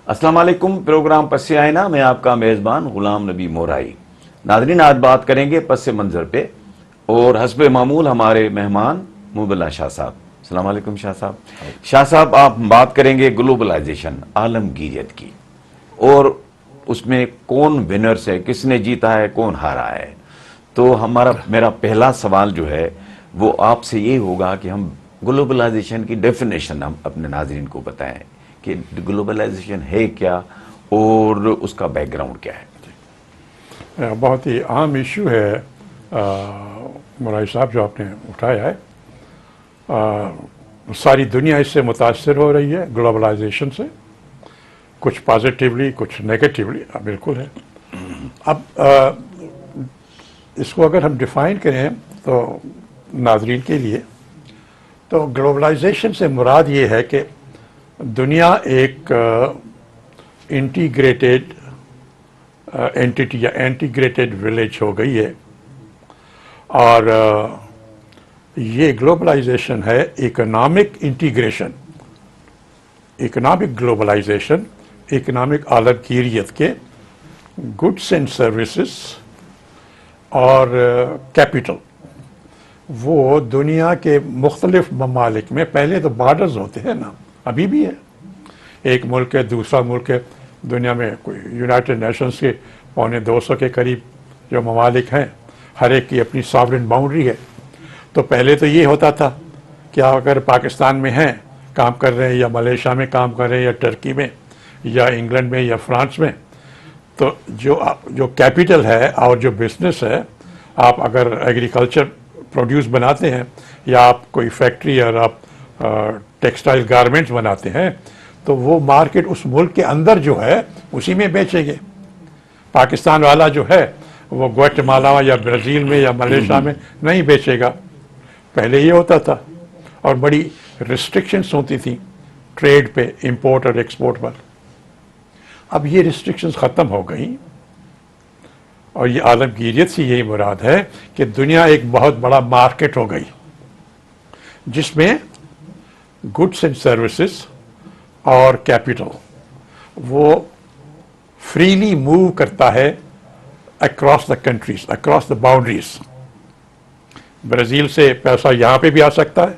السلام علیکم، پروگرام پس آئینہ میں آپ کا میزبان غلام نبی مورائی۔ ناظرین، آج بات کریں گے پس منظر پہ، اور حسب معمول ہمارے مہمان محب اللہ شاہ صاحب۔ السلام علیکم شاہ صاحب۔ شاہ صاحب، آپ بات کریں گے گلوبلائزیشن، عالمگیریت کی، اور اس میں کون ونرز ہے، کس نے جیتا ہے، کون ہارا ہے۔ تو میرا پہلا سوال جو ہے وہ آپ سے یہ ہوگا کہ ہم گلوبلائزیشن کی ڈیفینیشن ہم اپنے ناظرین کو بتائیں کہ گلوبلائزیشن ہے کیا اور اس کا بیک گراؤنڈ کیا ہے۔ بہت ہی عام ایشو ہے مورائی صاحب جو آپ نے اٹھایا ہے۔ ساری دنیا اس سے متاثر ہو رہی ہے گلوبلائزیشن سے، کچھ پازیٹیولی کچھ نیگیٹیولی، بالکل ہے۔ اب اس کو اگر ہم ڈیفائن کریں تو ناظرین کے لیے، تو گلوبلائزیشن سے مراد یہ ہے کہ دنیا ایک انٹیگریٹڈ اینٹیٹی یا انٹیگریٹڈ ولیج ہو گئی ہے، اور یہ گلوبلائزیشن ہے economic integration, economic globalisation, economic عالمگیریت کے گڈس اینڈ سروسز اور کیپٹل، وہ دنیا کے مختلف ممالک میں، پہلے تو بارڈرز ہوتے ہیں نا، ابھی بھی ہے، ایک ملک ہے دوسرا ملک ہے، دنیا میں کوئی یونائٹڈ نیشنز کے 250 کے قریب جو ممالک ہیں، ہر ایک کی اپنی ساورن باؤنڈری ہے۔ تو پہلے تو یہ ہوتا تھا کہ آپ اگر پاکستان میں ہیں، کام کر رہے ہیں، یا ملیشیا میں کام کر رہے ہیں، یا ٹرکی میں، یا انگلینڈ میں، یا فرانس میں، تو جو کیپٹل ہے اور جو بزنس ہے، آپ اگر ایگریکلچر پروڈیوس بناتے ہیں، یا آپ کوئی فیکٹری اور آپ ٹیکسٹائل گارمنٹس بناتے ہیں، تو وہ مارکیٹ اس ملک کے اندر جو ہے اسی میں بیچیں گے۔ پاکستان والا جو ہے وہ گویٹمالا یا برازیل میں یا ملیشیا میں نہیں بیچے گا۔ پہلے یہ ہوتا تھا، اور بڑی ریسٹرکشنس ہوتی تھیں ٹریڈ پہ، امپورٹ اور ایکسپورٹ پر۔ اب یہ ریسٹرکشنز ختم ہو گئیں، اور یہ عالمگیریت سے یہی مراد ہے کہ دنیا ایک بہت بڑا مارکیٹ ہو گئی، جس میں گڈس اینڈ سروسز اور کیپٹل وہ فریلی موو کرتا ہے across the countries, across the boundaries. Brazil سے پیسہ یہاں پہ بھی آ سکتا ہے،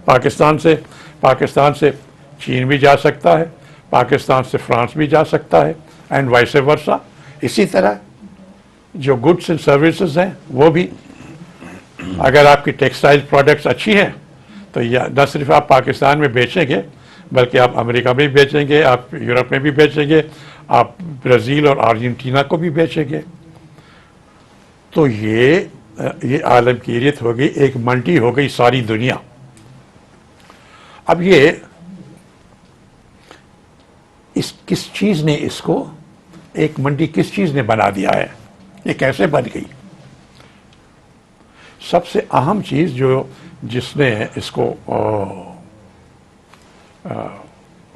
پاکستان سے چین بھی جا سکتا ہے، پاکستان سے فرانس بھی جا سکتا ہے، اینڈ وائس ورسا۔ اسی طرح جو گڈس اینڈ سروسز ہیں وہ بھی، اگر آپ کی ٹیکسٹائل پروڈکٹس اچھی ہیں تو نہ صرف آپ پاکستان میں بیچیں گے، بلکہ آپ امریکہ میں بھی بیچیں گے، آپ یورپ میں بھی بیچیں گے، آپ برازیل اور ارجنٹینا کو بھی بیچیں گے۔ تو یہ عالمگیریت ہو گئی، ایک منڈی ہو گئی ساری دنیا۔ اب یہ کس چیز نے اس کو ایک منڈی کس چیز نے بنا دیا ہے، یہ کیسے بن گئی؟ سب سے اہم چیز جس نے اس کو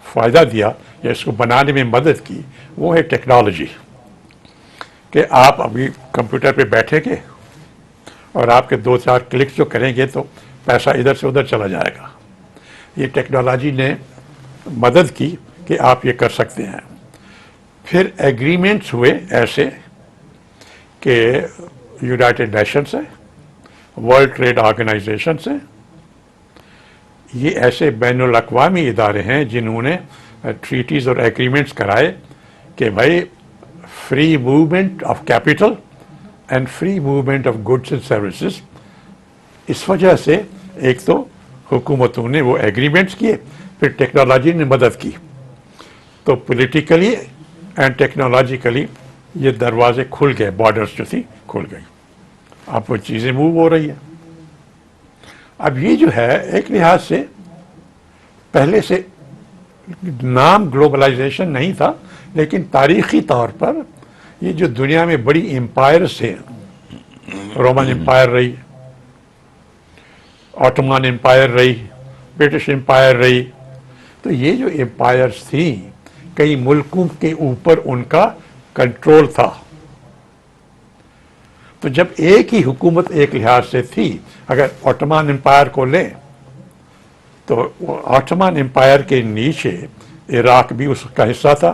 فائدہ دیا یا اس کو بنانے میں مدد کی، وہ ہے ٹیکنالوجی۔ کہ آپ ابھی کمپیوٹر پہ بیٹھیں گے اور آپ کے 2-4 کلکس جو کریں گے تو پیسہ ادھر سے ادھر چلا جائے گا۔ یہ ٹیکنالوجی نے مدد کی کہ آپ یہ کر سکتے ہیں۔ پھر ایگریمنٹس ہوئے ایسے کہ یونائٹڈ نیشن سے، ورلڈ ٹریڈ آرگنائزیشن سے، یہ ایسے بین الاقوامی ادارے ہیں جنہوں نے ٹریٹیز اور ایگریمنٹس کرائے کہ بھائی free movement of capital and free movement of goods and services. اس وجہ سے ایک تو حکومتوں نے وہ ایگریمنٹس کیے، پھر ٹیکنالوجی نے مدد کی، تو پولیٹیکلی اینڈ ٹیکنالوجیکلی یہ دروازے کھل گئے، بارڈرز جو تھی کھل گئی، اب وہ چیزیں موو ہو رہی ہیں۔ اب یہ جو ہے ایک لحاظ سے پہلے سے نام گلوبلائزیشن نہیں تھا، لیکن تاریخی طور پر یہ جو دنیا میں بڑی امپائرز ہیں، رومن امپائر رہی، آٹومان امپائر رہی، برٹش امپائر رہی، تو یہ جو امپائرز تھیں کئی ملکوں کے اوپر ان کا کنٹرول تھا۔ تو جب ایک ہی حکومت ایک لحاظ سے تھی، اگر آٹومان امپائر کو لیں تو آٹومان امپائر کے نیچے عراق بھی اس کا حصہ تھا،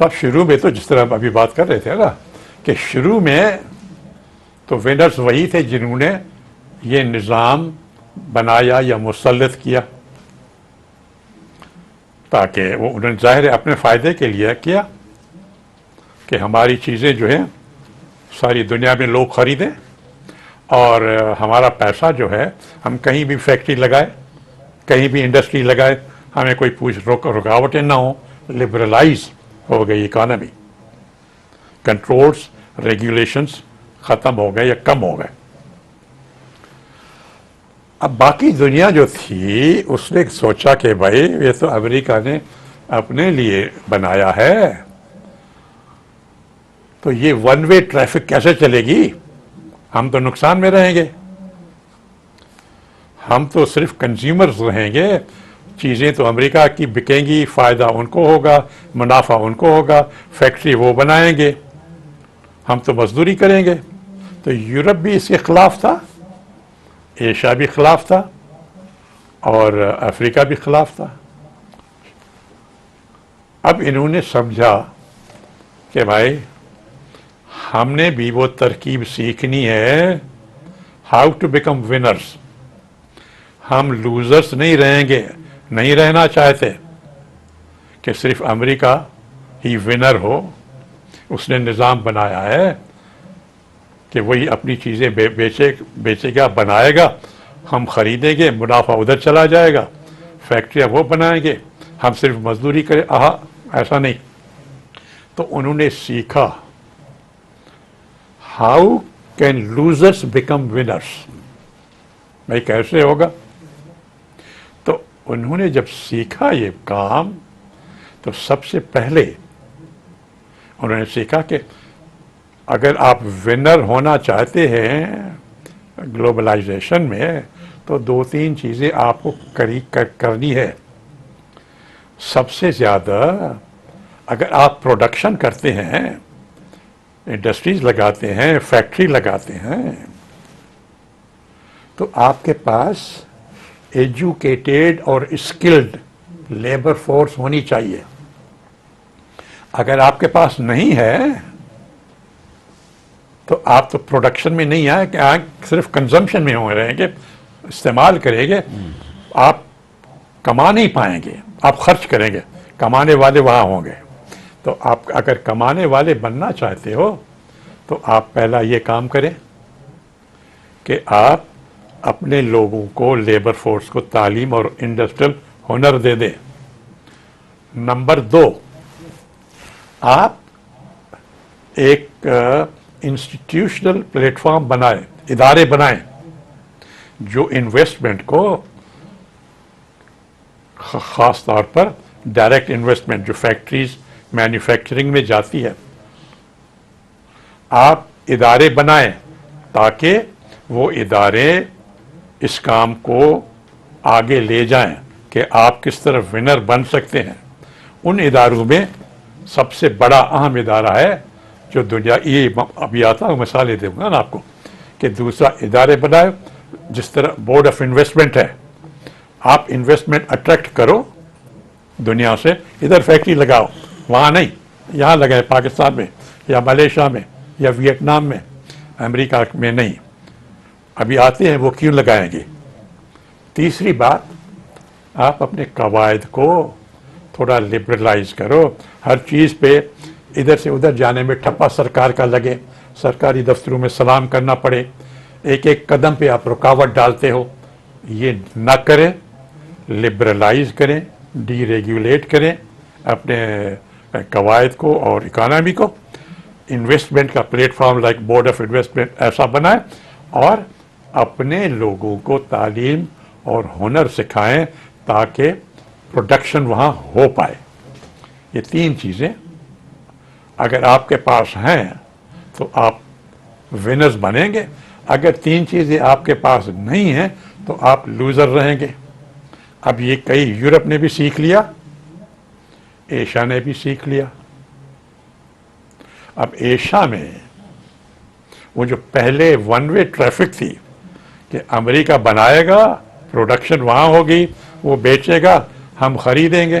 اب شروع میں تو جس طرح ہم ابھی بات کر رہے تھے نا کہ شروع میں تو ونرز وہی تھے جنہوں نے یہ نظام بنایا یا مسلط کیا، تاکہ وہ انہوں نے ظاہر ہے اپنے فائدے کے لیے کیا کہ ہماری چیزیں جو ہیں ساری دنیا میں لوگ خریدیں اور ہمارا پیسہ جو ہے ہم کہیں بھی فیکٹری لگائے، کہیں بھی انڈسٹری لگائے، ہمیں کوئی رکاوٹیں نہ ہوں. لبرلائز ہو گئی اکانومی، کنٹرولز ریگولیشنز ختم ہو گئے یا کم ہو گئے. اب باقی دنیا جو تھی اس نے سوچا کہ بھائی یہ تو امریکہ نے اپنے لیے بنایا ہے، تو یہ ون وے ٹریفک کیسے چلے گی؟ ہم تو نقصان میں رہیں گے، ہم تو صرف کنزیومرز رہیں گے، چیزیں تو امریکہ کی بکیں گی، فائدہ ان کو ہوگا، منافع ان کو ہوگا، فیکٹری وہ بنائیں گے، ہم تو مزدوری کریں گے. تو یورپ بھی اس کے خلاف تھا، ایشیا بھی خلاف تھا اور افریقہ بھی خلاف تھا. اب انہوں نے سمجھا کہ بھائی ہم نے بھی وہ ترکیب سیکھنی ہے، ہاؤ ٹو بیکم ونرز. ہم لوزرز نہیں رہیں گے، نہیں رہنا چاہتے کہ صرف امریکہ ہی ونر ہو. اس نے نظام بنایا ہے کہ وہی اپنی چیزیں بیچے گا، بنائے گا، ہم خریدیں گے، منافع ادھر چلا جائے گا، فیکٹریاں وہ بنائیں گے، ہم صرف مزدوری کریں. ایسا نہیں. تو انہوں نے سیکھا how can losers become winners. بھائی کیسے ہوگا؟ تو انہوں نے جب سیکھا یہ کام تو سب سے پہلے انہوں نے سیکھا کہ اگر آپ ونر ہونا چاہتے ہیں گلوبلائزیشن میں تو 2-3 چیزیں آپ کو کرنی ہے. سب سے زیادہ اگر آپ پروڈکشن کرتے ہیں، انڈسٹریز لگاتے ہیں، فیکٹری لگاتے ہیں، تو آپ کے پاس ایجوکیٹڈ اور اسکلڈ لیبر فورس ہونی چاہیے. اگر آپ کے پاس نہیں ہے تو آپ تو پروڈکشن میں نہیں آئے کہ آپ صرف کنزمپشن میں رہیں گے، استعمال کریں گے، آپ کما نہیں پائیں گے، آپ خرچ کریں گے، کمانے والے وہاں ہوں گے. تو آپ اگر کمانے والے بننا چاہتے ہو تو آپ پہلا یہ کام کریں کہ آپ اپنے لوگوں کو، لیبر فورس کو تعلیم اور انڈسٹریل ہنر دے دیں. نمبر 2، آپ ایک انسٹیٹیوشنل پلیٹ فارم بنائیں، ادارے بنائیں جو انویسٹمنٹ کو، خاص طور پر ڈائریکٹ انویسٹمنٹ جو فیکٹریز مینوفیکچرنگ میں جاتی ہے، آپ ادارے بنائیں تاکہ وہ ادارے اس کام کو آگے لے جائیں کہ آپ کس طرح ونر بن سکتے ہیں. ان اداروں میں سب سے بڑا اہم ادارہ ہے جو دنیا، یہ ابھی آتا ہوں مثالیں دوں گا نا آپ کو، کہ دوسرا ادارے بنائے جس طرح بورڈ آف انویسٹمنٹ ہے. آپ انویسٹمنٹ اٹریکٹ کرو دنیا سے، ادھر فیکٹری لگاؤ، وہاں نہیں، یہاں لگائے پاکستان میں یا ملیشیا میں یا ویتنام میں، امریکہ میں نہیں. ابھی آتے ہیں وہ کیوں لگائیں گے. تیسری بات، آپ اپنے قواعد کو تھوڑا لبرلائز کرو. ہر چیز پہ ادھر سے ادھر جانے میں ٹھپا سرکار کا لگے، سرکاری دفتروں میں سلام کرنا پڑے، ایک ایک قدم پہ آپ رکاوٹ ڈالتے ہو. یہ نہ کریں، لبرلائز کریں، ڈی ریگولیٹ کریں اپنے قواعد کو اور اکانومی کو. انویسٹمنٹ کا plate form like board of investment ایسا بنائیں اور اپنے لوگوں کو تعلیم اور ہنر سکھائیں تاکہ پروڈکشن وہاں ہو پائے. یہ 3 چیزیں اگر آپ کے پاس ہیں تو آپ ونرز بنیں گے. اگر 3 چیزیں آپ کے پاس نہیں ہیں تو آپ لوزر رہیں گے. اب یہ کئی یورپ نے بھی سیکھ لیا، ایشیا نے بھی سیکھ لیا. اب ایشیا میں وہ جو پہلے ون وے ٹریفک تھی کہ امریکہ بنائے گا، پروڈکشن وہاں ہوگی، وہ بیچے گا، ہم خریدیں گے.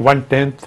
1/10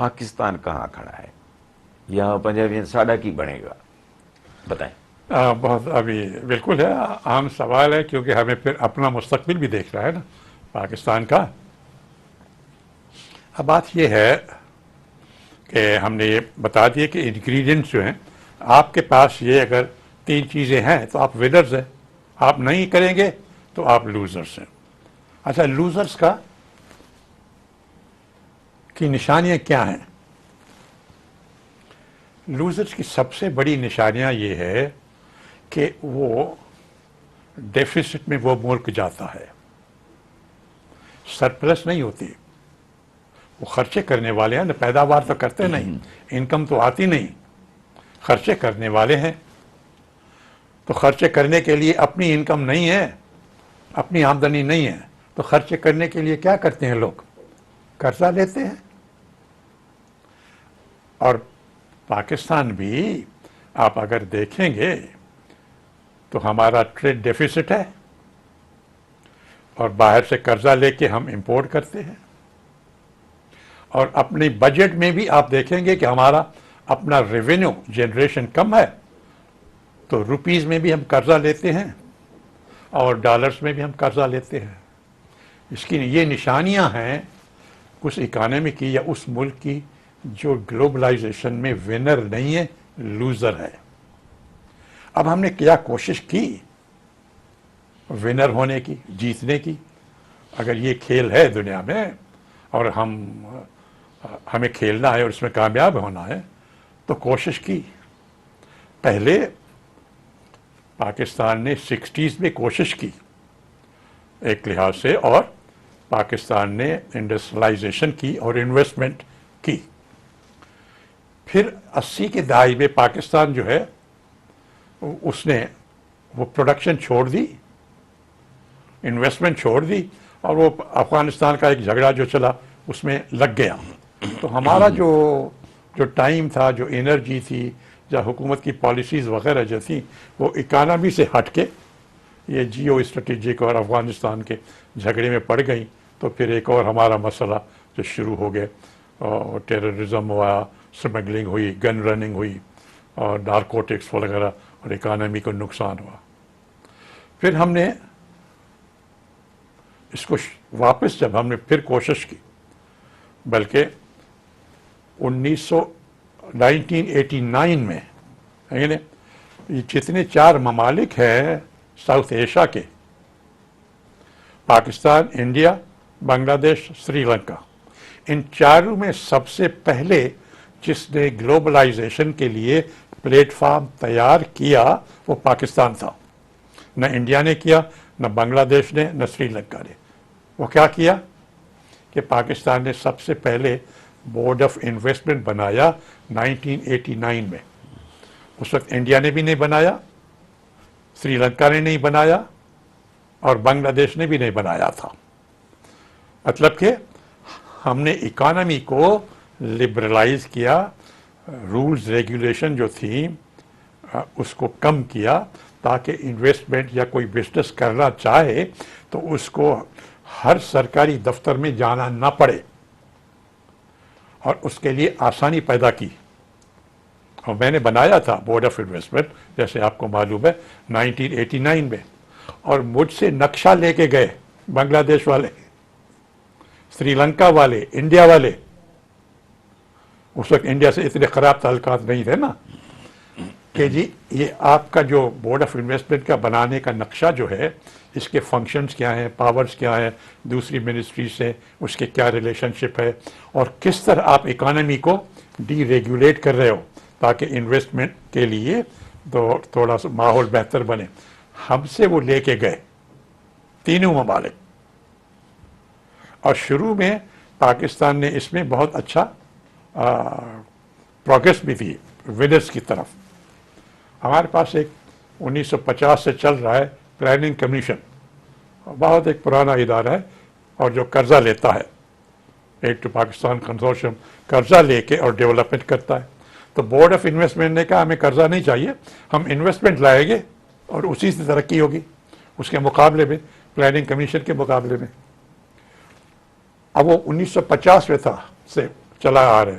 پاکستان کہاں کھڑا ہے؟ یا پنجابی ساڈا کی بنے گا؟ بتائیں. بہت ابھی بالکل ہے، عام سوال ہے، کیونکہ ہمیں پھر اپنا مستقبل بھی دیکھنا ہے نا پاکستان کا. اب بات یہ ہے کہ ہم نے یہ بتا دیا کہ انگریڈینٹس جو ہیں آپ کے پاس، یہ اگر 3 چیزیں ہیں تو آپ ونرز ہیں، آپ نہیں کریں گے تو آپ لوزرز ہیں. اچھا، لوزرز کی نشانیاں کیا ہیں؟ لوزرز کی سب سے بڑی نشانیاں یہ ہے کہ وہ ڈیفیسٹ میں وہ ملک جاتا ہے، سرپلس نہیں ہوتی. وہ خرچے کرنے والے ہیں نا، پیداوار تو کرتے نہیں، انکم تو آتی نہیں، خرچے کرنے والے ہیں. تو خرچے کرنے کے لیے اپنی انکم نہیں ہے، اپنی آمدنی نہیں ہے، تو خرچے کرنے کے لیے کیا کرتے ہیں لوگ؟ قرضہ لیتے ہیں. اور پاکستان بھی آپ اگر دیکھیں گے تو ہمارا ٹریڈ ڈیفیسٹ ہے، اور باہر سے قرضہ لے کے ہم امپورٹ کرتے ہیں. اور اپنی بجٹ میں بھی آپ دیکھیں گے کہ ہمارا اپنا ریونیو جنریشن کم ہے، تو روپیز میں بھی ہم قرضہ لیتے ہیں اور ڈالرز میں بھی ہم قرضہ لیتے ہیں. اس کی یہ نشانیاں ہیں اس اکانومی کی یا اس ملک کی جو گلوبلائزیشن میں ونر نہیں ہے، لوزر ہے. اب ہم نے کیا کوشش کی ونر ہونے کی، جیتنے کی؟ اگر یہ کھیل ہے دنیا میں اور ہمیں کھیلنا ہے اور اس میں کامیاب ہونا ہے تو کوشش کی. پہلے پاکستان نے 60s میں کوشش کی ایک لحاظ سے، اور پاکستان نے انڈسٹریلائزیشن کی اور انویسٹمنٹ کی. پھر 80 کے دہائی میں پاکستان جو ہے اس نے وہ پروڈکشن چھوڑ دی، انویسٹمنٹ چھوڑ دی، اور وہ افغانستان کا ایک جھگڑا جو چلا اس میں لگ گیا. تو ہمارا جو ٹائم تھا، جو انرجی تھی، جو حکومت کی پالیسیز وغیرہ جو تھیں، وہ اکانومی سے ہٹ کے یہ جیو اسٹریٹجک اور افغانستان کے جھگڑے میں پڑ گئیں. تو پھر ایک اور ہمارا مسئلہ جو شروع ہو گیا، اور ٹیررزم ہوا، اسمگلنگ ہوئی، گن رننگ ہوئی، اور نارکوٹکس وغیرہ، اور اکانومی کو نقصان ہوا. پھر ہم نے اس کو واپس جب ہم نے پھر کوشش کی، بلکہ 1989 میں یہ جتنے 4 ممالک ہیں ساؤتھ ایشیا کے، پاکستان، انڈیا، بنگلہ دیش، سری لنکا، ان 4 میں سب سے پہلے جس نے گلوبلائزیشن کے لیے پلیٹ فارم تیار کیا وہ پاکستان تھا. نہ انڈیا نے کیا، نہ بنگلہ دیش نے، نہ سری لنکا نے. وہ کیا کیا کہ پاکستان نے سب سے پہلے بورڈ آف انویسٹمنٹ بنایا 1989 میں. اس وقت انڈیا نے بھی نہیں بنایا، سری لنکا نے نہیں بنایا، اور بنگلہ دیش نے بھی نہیں بنایا تھا. مطلب کہ ہم نے اکانومی کو لبرلائز کیا، رولز ریگولیشن جو تھیں اس کو کم کیا، تاکہ انویسٹمنٹ یا کوئی بزنس کرنا چاہے تو اس کو ہر سرکاری دفتر میں جانا نہ پڑے، اور اس کے لیے آسانی پیدا کی. اور میں نے بنایا تھا بورڈ آف انویسٹمنٹ، جیسے آپ کو معلوم ہے، 1989 میں. اور مجھ سے نقشہ لے کے گئے بنگلہ دیش والے، سری لنکا والے، انڈیا والے. اس وقت انڈیا سے اتنے خراب تعلقات نہیں تھے نا، کہ جی یہ آپ کا جو بورڈ آف انویسٹمنٹ کا بنانے کا نقشہ جو ہے، اس کے فنکشنز کیا ہیں، پاورز کیا ہیں دوسری منسٹریز سے، اس کے کیا ریلیشن شپ ہے، اور کس طرح آپ اکانومی کو ڈی ریگولیٹ کر رہے ہو تاکہ انویسٹمنٹ کے لیے تھوڑا سا ماحول بہتر بنے. ہم سے وہ لے کے گئے 3 ممالک، اور شروع میں پاکستان نے اس میں بہت اچھا پروگریس بھی تھی ونرز کی طرف. ہمارے پاس ایک 1950 سے چل رہا ہے پلاننگ کمیشن، بہت ایک پرانا ادارہ ہے، اور جو قرضہ لیتا ہے، ایک تو پاکستان کنسورشیم قرضہ لے کے اور ڈیولپمنٹ کرتا ہے. تو بورڈ آف انویسٹمنٹ نے کہا ہمیں قرضہ نہیں چاہیے، ہم انویسٹمنٹ لائیں گے اور اسی سے ترقی ہوگی، اس کے مقابلے میں، پلاننگ کمیشن کے مقابلے میں. اب وہ 1950 میں تھا سے چلا آ رہا ہے.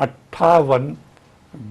58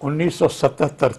1977